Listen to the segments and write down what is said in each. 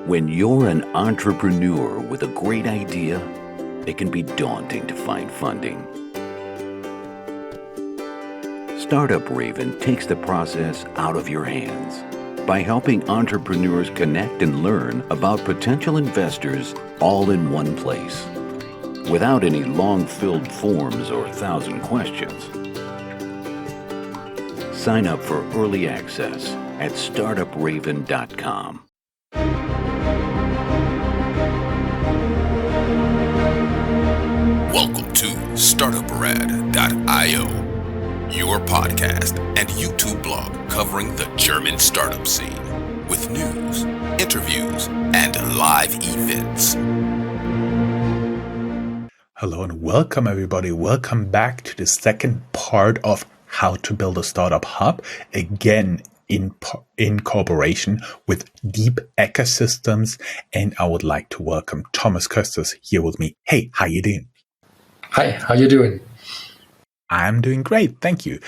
When you're an entrepreneur with a great idea, it can be daunting to find funding. Startup Raven takes the process out of your hands by helping entrepreneurs connect and learn about potential investors all in one place, without any long-filled forms or 1,000 questions. Sign up for early access at Startupraven.com. Welcome to Startuprad.io, your podcast and YouTube blog covering the German startup scene with news, interviews, and live events. Hello and welcome everybody. Welcome back to the second part of How to Build a Startup Hub, again in cooperation with Deep Ecosystems. And I would like to welcome Thomas Kösters here with me. Hey, how you doing? Hi, how you doing? I'm doing great, thank you.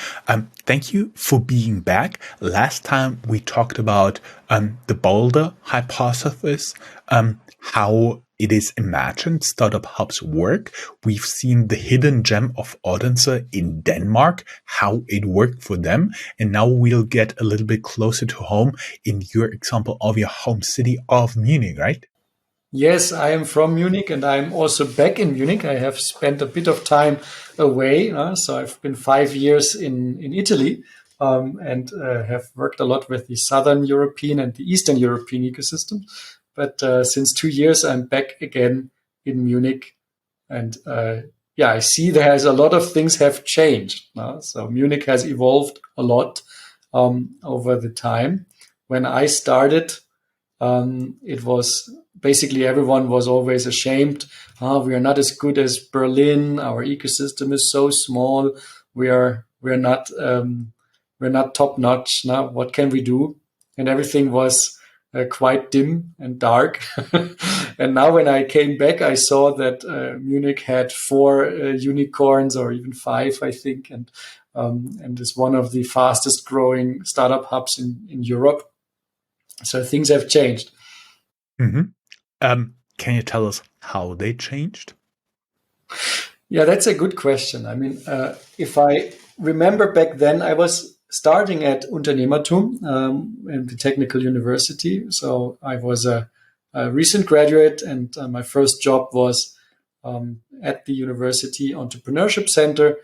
Thank you for being back. Last time we talked about the Boulder hypothesis, how it is imagined startup hubs work. We've seen the hidden gem of Odense in Denmark, how it worked for them. And now we'll get a little bit closer to home in your example of your home city of Munich, right? Yes, I am from Munich and I'm also back in Munich. I have spent a bit of time away. So I've been 5 years in Italy and have worked a lot with the Southern European and the Eastern European ecosystem. But since 2 years, I'm back again in Munich. And I see there's a lot of things have changed. So Munich has evolved a lot over the time. When I started, it was basically everyone was always ashamed. We are not as good as Berlin. Our ecosystem is so small. We're not top notch. Now what can we do? And everything was quite dim and dark. And now when I came back, I saw that Munich had 4 unicorns, or even 5, I think, and is one of the fastest growing startup hubs in Europe. So things have changed. Mm-hmm. Can you tell us how they changed? Yeah, that's a good question. I mean, if I remember back then, I was starting at UnternehmerTUM in the technical university. So I was a recent graduate, and my first job was at the university entrepreneurship center.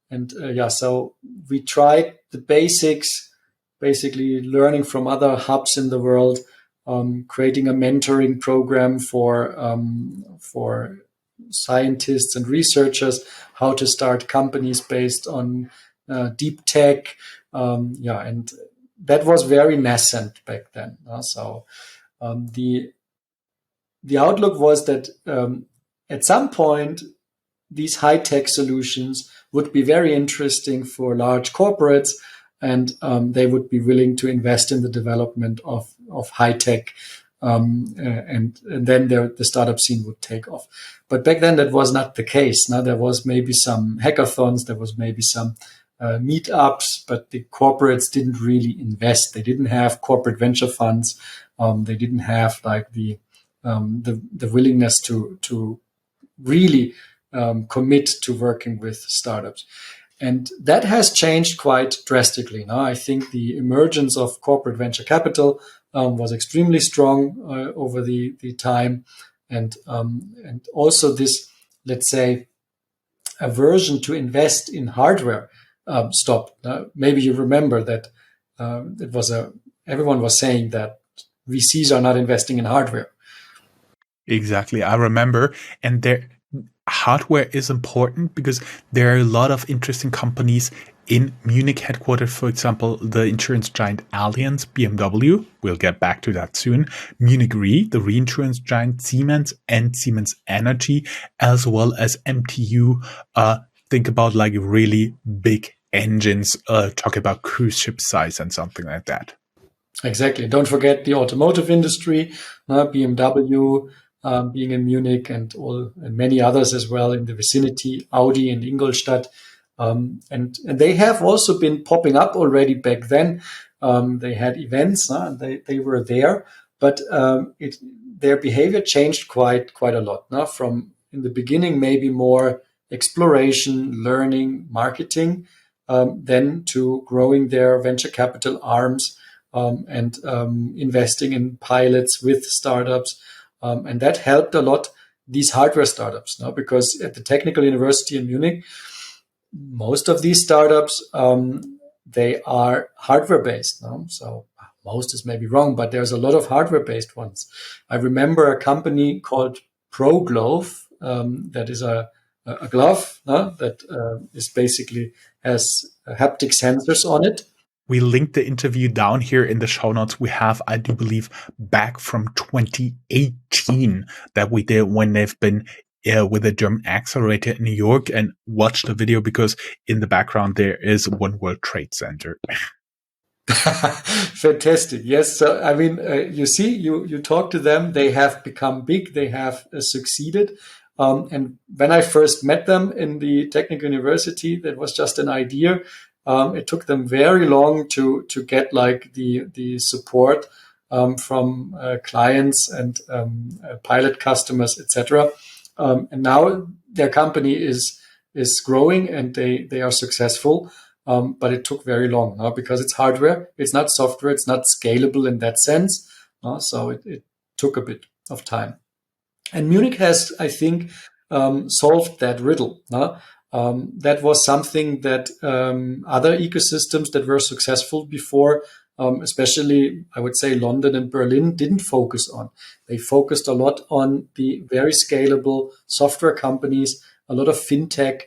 And so we tried the basics, basically learning from other hubs in the world, creating a mentoring program for scientists and researchers, how to start companies based on deep tech. And that was very nascent back then. So the outlook was that at some point, these high-tech solutions would be very interesting for large corporates, and they would be willing to invest in the development of high-tech, and then the startup scene would take off. But back then, that was not the case. Now, there was maybe some hackathons, there was maybe some meetups, but the corporates didn't really invest. They didn't have corporate venture funds. They didn't have like the willingness to really commit to working with startups. And that has changed quite drastically. Now, I think the emergence of corporate venture capital was extremely strong over the time. And also this, let's say, aversion to invest in hardware stopped. Maybe you remember that everyone was saying that VCs are not investing in hardware. Exactly. I remember. And hardware is important because there are a lot of interesting companies in Munich headquartered, for example, the insurance giant Allianz, BMW. We'll get back to that soon. Munich Re, the reinsurance giant Siemens, and Siemens Energy, as well as MTU. Think about like really big engines, talk about cruise ship size and something like that. Exactly. Don't forget the automotive industry, BMW, being in Munich, and many others as well in the vicinity, Audi and Ingolstadt. And they have also been popping up already back then. They had events, and they were there. but their behavior changed quite a lot. Now, from in the beginning, maybe more exploration, learning, marketing, then to growing their venture capital arms and investing in pilots with startups. And that helped a lot these hardware startups, no? Because at the Technical University in Munich, most of these startups, they are hardware based. No? So most is maybe wrong, but there's a lot of hardware based ones. I remember a company called Pro Glove, that is a glove that is basically has haptic sensors on it. We linked the interview down here in the show notes. We have, I do believe, back from 2018 that we did when they've been with a German accelerator in New York, and watch the video because in the background there is One World Trade Center. Fantastic. Yes. So, I mean, you see, you talk to them, they have become big, they have succeeded. And when I first met them in the Technical University, that was just an idea. It took them very long to get like the support from clients and pilot customers, etc. And now their company is growing and they are successful. But it took very long because it's hardware, it's not software, it's not scalable in that sense. So it took a bit of time. And Munich has, I think, solved that riddle. That was something that other ecosystems that were successful before, especially I would say London and Berlin, didn't focus on. They focused a lot on the very scalable software companies, a lot of fintech.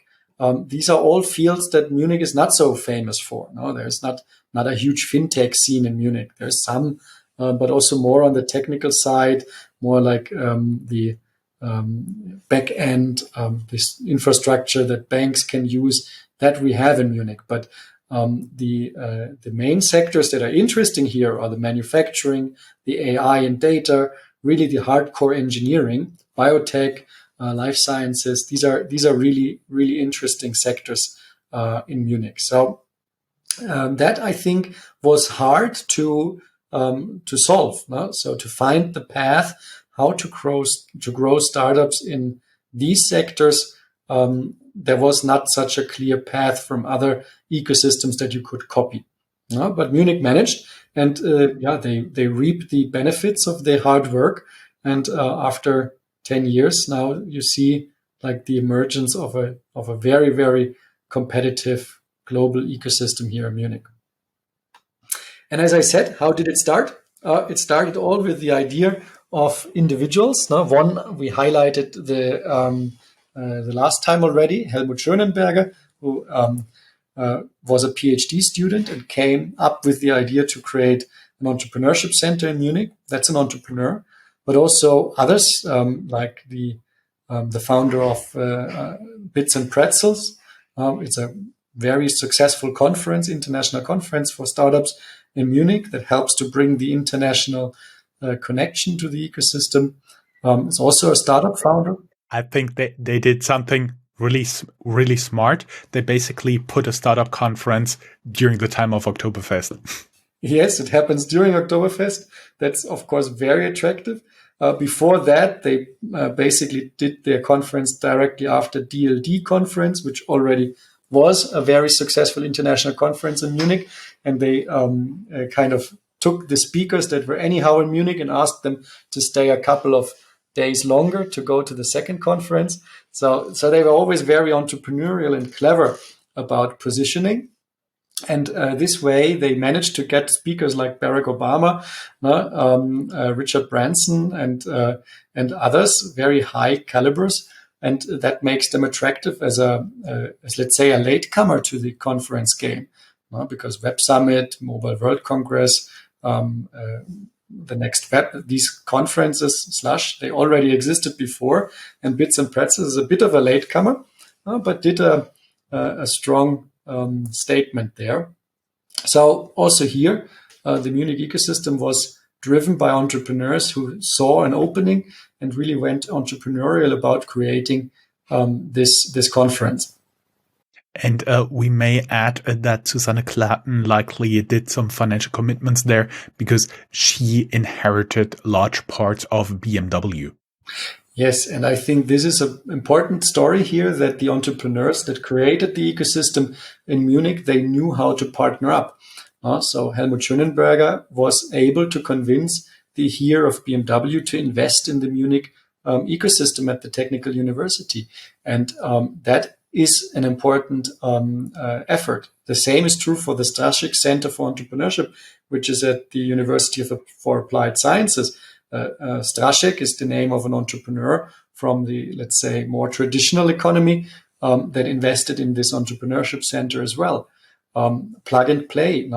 These are all fields that Munich is not so famous for. No, there's not a huge fintech scene in Munich. There's some, but also more on the technical side, more like the back end, this infrastructure that banks can use that we have in Munich. But the main sectors that are interesting here are the manufacturing, the AI and data, really the hardcore engineering, biotech, life sciences. These are really, really interesting sectors in Munich. So that I think was hard to solve. No? So to find the path how to grow startups in these sectors, there was not such a clear path from other ecosystems that you could copy. No? But Munich managed, and they reap the benefits of their hard work. And after 10 years now, you see like the emergence of a very, very competitive global ecosystem here in Munich. And as I said, how did it start? It started all with the idea of individuals. Now, one we highlighted the last time already, Helmut Schönenberger, who was a PhD student and came up with the idea to create an entrepreneurship center in Munich. That's an entrepreneur, but also others like the founder of Bits and Pretzels. It's a very successful conference, international conference for startups in Munich that helps to bring the international connection to the ecosystem. It's also a startup founder. I think they did something really, really smart. They basically put a startup conference during the time of Oktoberfest. Yes, it happens during Oktoberfest. That's, of course, very attractive. Before that, they basically did their conference directly after DLD conference, which already was a very successful international conference in Munich. And they kind of took the speakers that were anyhow in Munich and asked them to stay a couple of days longer to go to the second conference. So they were always very entrepreneurial and clever about positioning. And this way, they managed to get speakers like Barack Obama, Richard Branson, and others, very high calibers. And that makes them attractive as let's say, a latecomer to the conference game. Because Web Summit, Mobile World Congress, the next these conferences, they already existed before. And Bits and Pretzels is a bit of a latecomer, but did a strong statement there. So also here, the Munich ecosystem was driven by entrepreneurs who saw an opening and really went entrepreneurial about creating this conference. And we may add that Susanne Klatten likely did some financial commitments there because she inherited large parts of BMW. Yes, and I think this is an important story here, that the entrepreneurs that created the ecosystem in Munich, they knew how to partner up. So Helmut Schönenberger was able to convince the heir of BMW to invest in the Munich ecosystem at the Technical University. And that is an important effort. The same is true for the Straschek Center for Entrepreneurship, which is at the University for Applied Sciences. Straschek is the name of an entrepreneur from the, let's say, more traditional economy that invested in this entrepreneurship center as well. Plug and Play,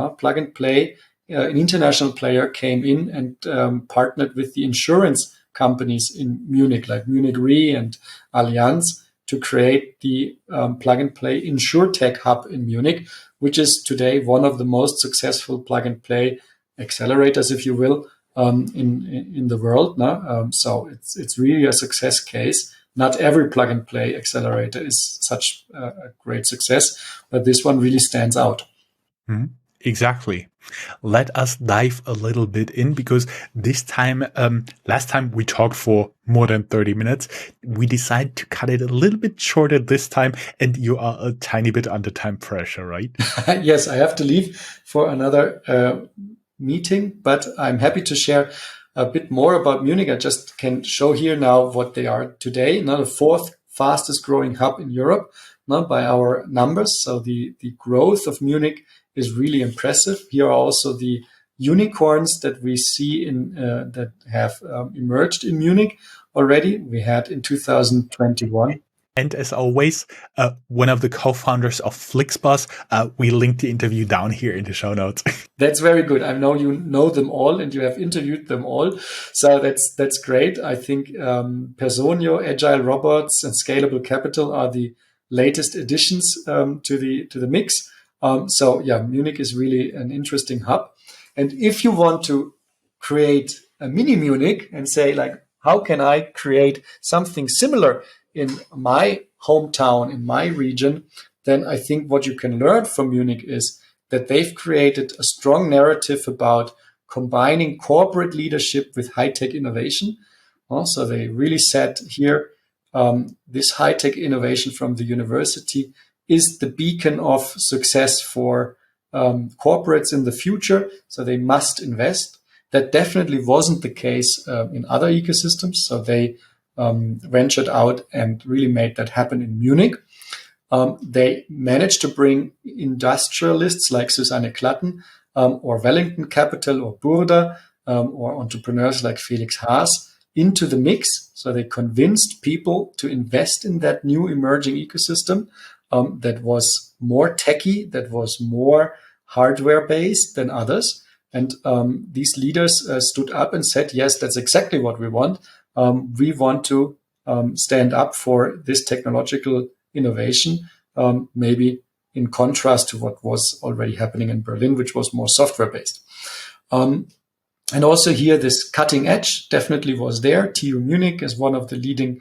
an international player came in and partnered with the insurance companies in Munich, like Munich Re and Allianz, to create the Plug and Play InsurTech hub in Munich, which is today one of the most successful plug and play accelerators, if you will, in the world. So it's really a success case. Not every plug and play accelerator is such a great success, but this one really stands out. Mm-hmm. Exactly. Let us dive a little bit in, because this time, last time we talked for more than 30 minutes. We decided to cut it a little bit shorter this time, and you are a tiny bit under time pressure, right? Yes, I have to leave for another meeting, but I'm happy to share a bit more about Munich. I just can show here now what they are today. Now, the fourth fastest growing hub in Europe, by our numbers. So the growth of Munich is really impressive. Here are also the unicorns that we see in that have emerged in Munich already. We had in 2021. And as always, one of the co-founders of Flixbus, we linked the interview down here in the show notes. That's very good. I know you know them all and you have interviewed them all. So that's great. I think Personio, Agile Robots, and Scalable Capital are the latest additions to the mix. So yeah, Munich is really an interesting hub. And if you want to create a mini Munich and say, like, how can I create something similar in my hometown, in my region, then I think what you can learn from Munich is that they've created a strong narrative about combining corporate leadership with high-tech innovation. So they really said here, this high-tech innovation from the university is the beacon of success for corporates in the future. So they must invest. That definitely wasn't the case in other ecosystems. So they ventured out and really made that happen in Munich. They managed to bring industrialists like Susanne Klatten or Wellington Capital or Burda or entrepreneurs like Felix Haas into the mix. So they convinced people to invest in that new emerging ecosystem that was more techy, that was more hardware-based than others. And these leaders stood up and said, yes, that's exactly what we want. We want to stand up for this technological innovation, maybe in contrast to what was already happening in Berlin, which was more software-based. And also here, this cutting edge definitely was there. TU Munich is one of the leading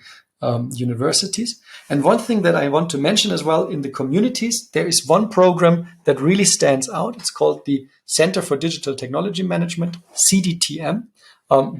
universities. And one thing that I want to mention as well, in the communities, there is one program that really stands out. It's called the Center for Digital Technology Management, CDTM.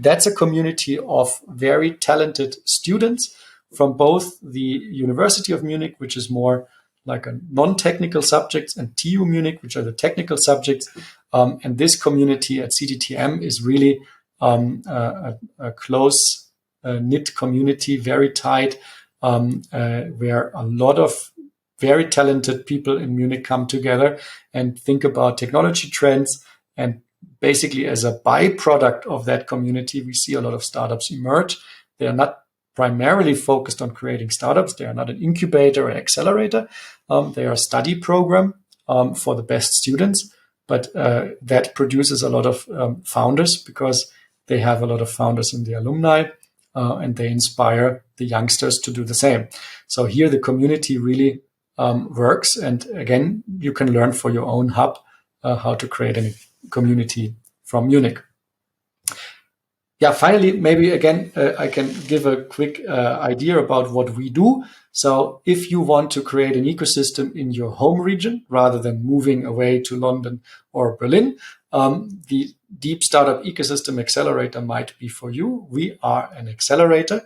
That's a community of very talented students from both the University of Munich, which is more like a non-technical subjects, and TU Munich, which are the technical subjects. And this community at CDTM is really a close knit community, very tight, where a lot of very talented people in Munich come together and think about technology trends. And basically, as a byproduct of that community, we see a lot of startups emerge. They are not primarily focused on creating startups. They are not an incubator or an accelerator. They are a study program for the best students, but that produces a lot of founders, because they have a lot of founders in the alumni, and they inspire the youngsters to do the same. So here the community really works. And again, you can learn for your own hub how to create a community from Munich. finally, maybe again, I can give a quick idea about what we do. So if you want to create an ecosystem in your home region, rather than moving away to London or Berlin, the Deep Startup Ecosystem Accelerator might be for you. We are an accelerator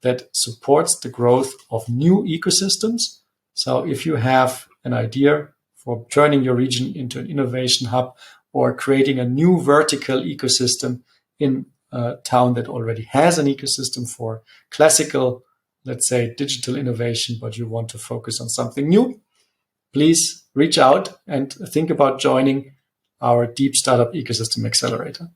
that supports the growth of new ecosystems. So if you have an idea for turning your region into an innovation hub or creating a new vertical ecosystem in a town that already has an ecosystem for classical, let's say, digital innovation, but you want to focus on something new, please reach out and think about joining our Deep Startup Ecosystem Accelerator.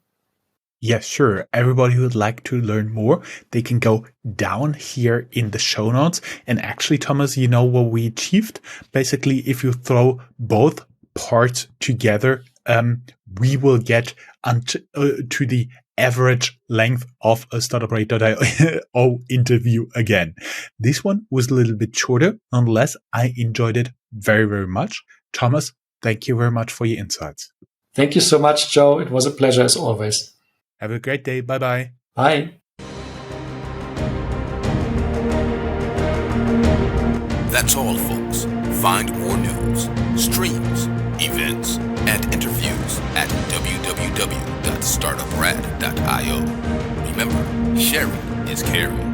Yes, sure. Everybody who would like to learn more, they can go down here in the show notes. And actually, Thomas, you know what we achieved? Basically, if you throw both parts together, we will get to the average length of a Startuprad.io interview again. This one was a little bit shorter. Nonetheless, I enjoyed it very, very much. Thomas, thank you very much for your insights. Thank you so much, Joe. It was a pleasure as always. Have a great day. Bye-bye. Bye. That's all, folks. Find more news, streams, events, and interviews at www.startuprad.io. Remember, sharing is caring.